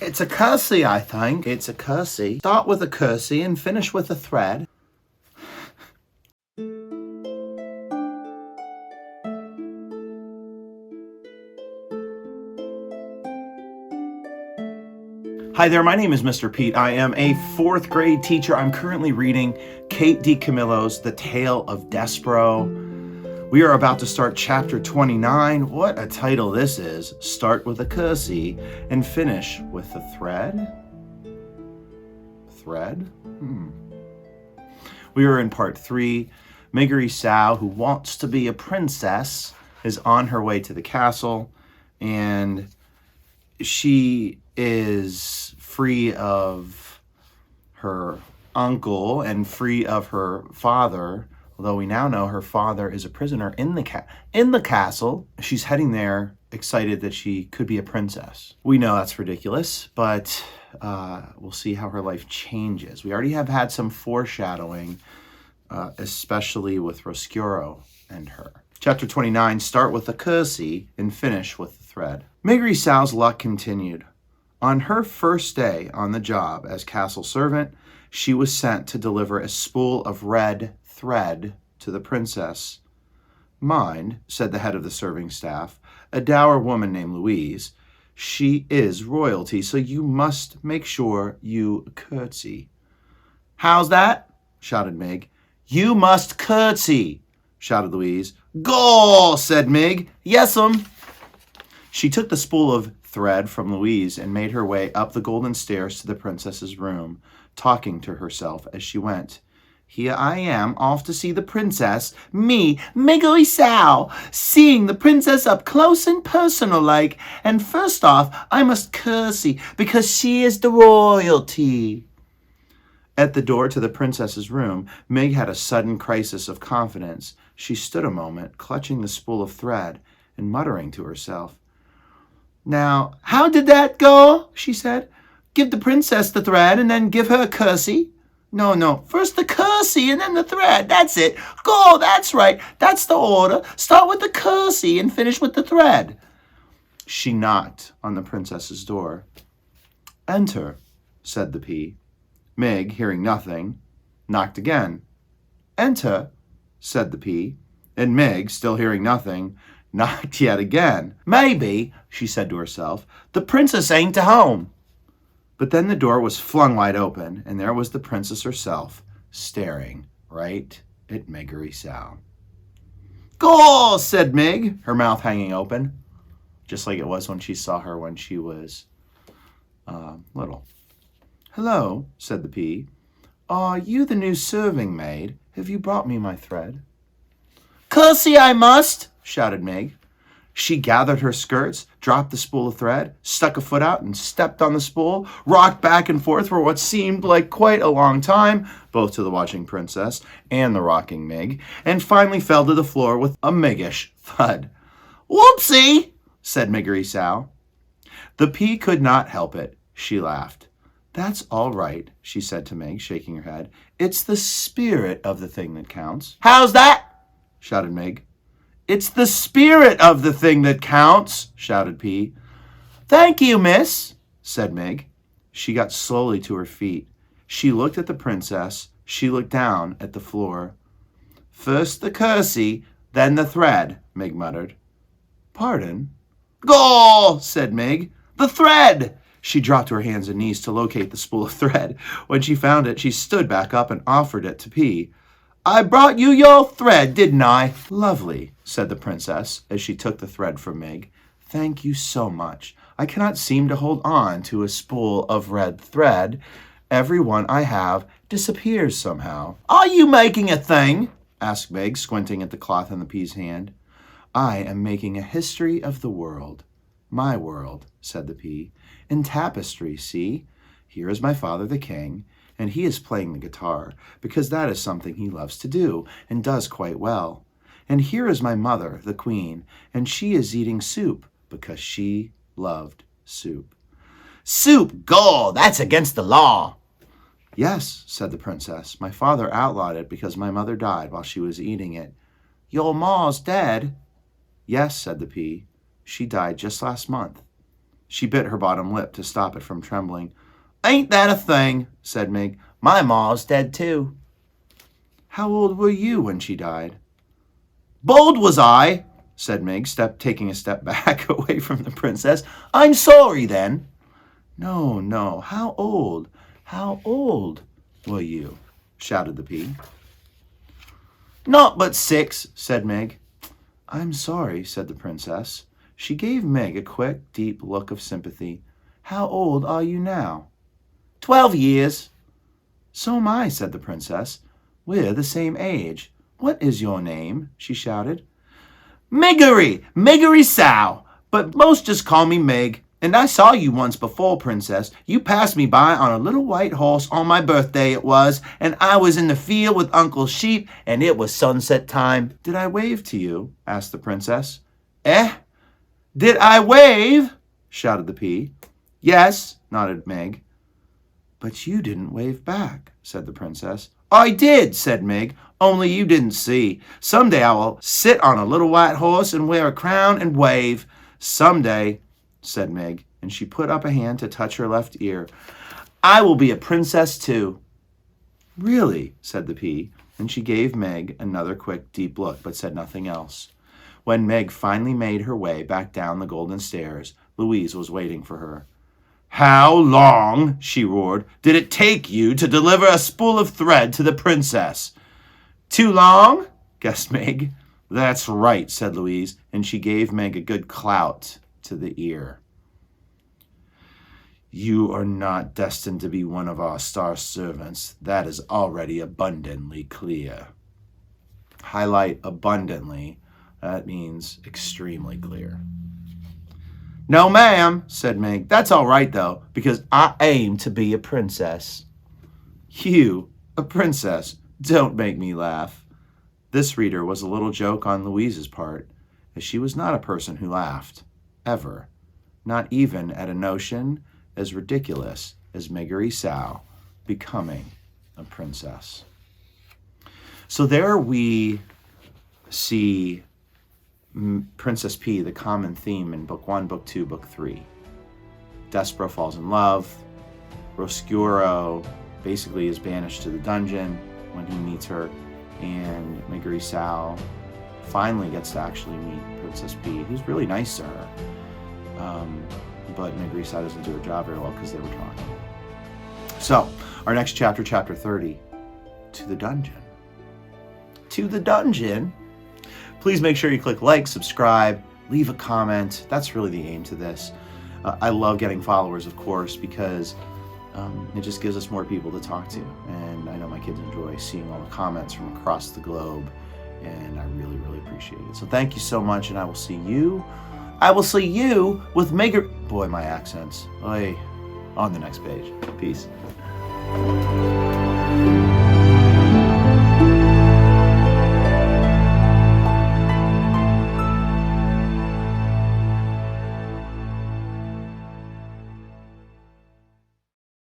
It's a Cursy, I think. It's a Cursy. Start with a Cursy and finish with a thread. Hi there, my name is Mr. Pete. I am a 4th grade teacher. I'm currently reading Kate DiCamillo's The Tale of Despereaux. We are about to start chapter 29. What a title this is. Start with a Cursy and finish with a thread. Thread? We are in part 3. Miggery Sow, who wants to be a princess, is on her way to the castle, and she is free of her uncle and free of her father, although we now know her father is a prisoner in the castle. She's heading there excited that she could be a princess. We know that's ridiculous, but we'll see how her life changes. We already have had some foreshadowing, especially with Roscuro and her. Chapter 29, start with a Cursy and finish with the thread. Miggery Sow's luck continued. On her first day on the job as castle servant, she was sent to deliver a spool of red thread to the princess. Mind, said the head of the serving staff, a dour woman named Louise, she is royalty, so you must make sure you curtsy. How's that? Shouted Mig. You must curtsy, shouted Louise. Gaw, said Mig. Yes'm. She took the spool of thread from Louise and made her way up the golden stairs to the princess's room, talking to herself as she went. Here I am, off to see the princess. Me, Miggery Sow, seeing the princess up close and personal like. And first off, I must curtsy, because she is the royalty. At the door to the princess's room, Mig had a sudden crisis of confidence. She stood a moment, clutching the spool of thread and muttering to herself. Now, how did that go? She said. Give the princess the thread and then give her a curtsy. No, first the curtsy and then the thread. That's it. Go, that's right. That's the order. Start with the curtsy and finish with the thread. She knocked on the princess's door. Enter, said the pea. Mig, hearing nothing, knocked again. Enter, said the pea, and Mig, still hearing nothing, knocked yet again. Maybe, she said to herself, the princess ain't to home. But then the door was flung wide open, and there was the princess herself, staring right at Miggery Sow. Gaw, said Mig, her mouth hanging open, just like it was when she saw her when she was little. Hello, said the pea. Are you the new serving maid? Have you brought me my thread? Cursy I must, shouted Mig. She gathered her skirts, dropped the spool of thread, stuck a foot out and stepped on the spool, rocked back and forth for what seemed like quite a long time, both to the watching princess and the rocking Mig, and finally fell to the floor with a Miggish thud. Whoopsie, said Miggery Sow. The pea could not help it. She laughed. That's all right, she said to Mig, shaking her head. It's the spirit of the thing that counts. How's that? Shouted Mig. It's the spirit of the thing that counts, shouted P. Thank you, miss, said Mig. She got slowly to her feet. She looked at the princess. She looked down at the floor. First the Cursy, then the thread, Mig muttered. Pardon? Gaw, said Mig. The thread! She dropped to her hands and knees to locate the spool of thread. When she found it, she stood back up and offered it to P. I brought you your thread, didn't I? Lovely, said the princess as she took the thread from Mig. Thank you so much. I cannot seem to hold on to a spool of red thread. Every one I have disappears somehow. Are you making a thing? Asked Mig, squinting at the cloth in the pea's hand. I am making a history of the world. My world, said the pea. In tapestry, see? Here is my father the king, and he is playing the guitar, because that is something he loves to do, and does quite well. And here is my mother, the queen, and she is eating soup, because she loved soup. Soup, gaw, that's against the law. Yes, said the princess. My father outlawed it because my mother died while she was eating it. Your ma's dead? Yes, said the pea. She died just last month. She bit her bottom lip to stop it from trembling. "Ain't that a thing?" said Meg. "My ma's dead too." "How old were you when she died?" "Bold was I," said Meg, taking a step back away from the princess. "I'm sorry then." No, no, how old were you?" shouted the pea. "Not but 6, said Meg. "I'm sorry," said the princess. She gave Meg a quick, deep look of sympathy. "How old are you now?" 12 years. "So am I," said the princess. "We're the same age. What is your name?" she shouted. Meggery Sow, but most just call me Meg. And I saw you once before, princess. You passed me by on a little white horse on my birthday it was, and I was in the field with Uncle Sheep, and it was sunset time." "Did I wave to you?" asked the princess. "Eh? Did I wave?" shouted the pea. "Yes," nodded Meg. "But you didn't wave back," said the princess. "I did," said Meg, "only you didn't see. Someday I will sit on a little white horse and wear a crown and wave. Someday," said Meg, and she put up a hand to touch her left ear. "I will be a princess too." "Really?" said the pea, and she gave Meg another quick, deep look, but said nothing else. When Meg finally made her way back down the golden stairs, Louise was waiting for her. "How long," she roared, "did it take you to deliver a spool of thread to the princess?" "Too long?" guessed Meg. "That's right," said Louise, and she gave Meg a good clout to the ear. "You are not destined to be one of our star servants. That is already abundantly clear." Highlight abundantly. That means extremely clear. "No, ma'am," said Meg. "That's all right, though, because I aim to be a princess." "You, a princess? Don't make me laugh." This, reader, was a little joke on Louise's part, as she was not a person who laughed, ever, not even at a notion as ridiculous as Meggery Sow becoming a princess. So there we see Princess P, the common theme in Book 1, Book 2, Book 3. Despereaux falls in love. Roscuro basically is banished to the dungeon when he meets her. And Meggery Sow finally gets to actually meet Princess P, who's really nice to her. But Meggery Sow doesn't do her job very well because they were talking. So, our next chapter, chapter 30, To the Dungeon. To the Dungeon? Please make sure you click like, subscribe, leave a comment. That's really the aim to this. I love getting followers, of course, because it just gives us more people to talk to. And I know my kids enjoy seeing all the comments from across the globe, and I really, really appreciate it. So thank you so much, and I will see you with Boy, my accents. On the next page. Peace.